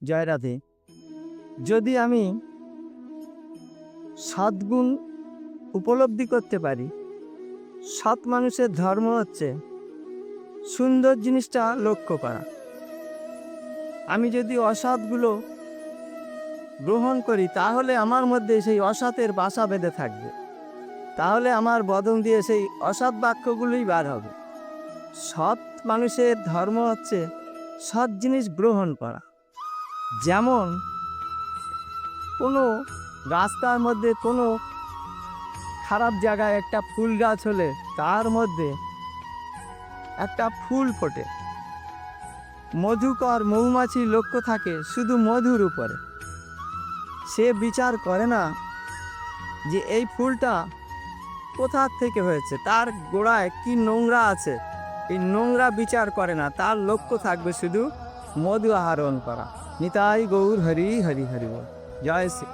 জয় রাধে। যদি আমি সদ্গুণ উপলব্ধি করতে পারি, সৎ মানুষের ধর্ম হচ্ছে সুন্দর জিনিসটা লক্ষ্য করা। আমি যদি অসৎগুলো গ্রহণ করি তাহলে আমার মধ্যে সেই অসতের বাসা বেঁধে থাকবে, তাহলে আমার বদন দিয়ে সেই অসৎ বাক্যগুলোই বার হবে। সৎ মানুষের ধর্ম হচ্ছে সৎ জিনিস গ্রহণ করা। যেমন কোনো রাস্তার মধ্যে কোনো খারাপ জায়গায় একটা ফুল গাছ হলে তার মধ্যে একটা ফুল ফোটে, মধুকর মৌমাছির লক্ষ্য থাকে শুধু মধুর উপরে। সে বিচার করে না যে এই ফুলটা কোথা থেকে হয়েছে, তার গোড়ায় কি নোংরা আছে, এই নোংরা বিচার করে না, তার লক্ষ্য থাকবে শুধু মধু আহরণ করা। নিতাই গৌর হরি হরি হরি বল। জয় শ্রী।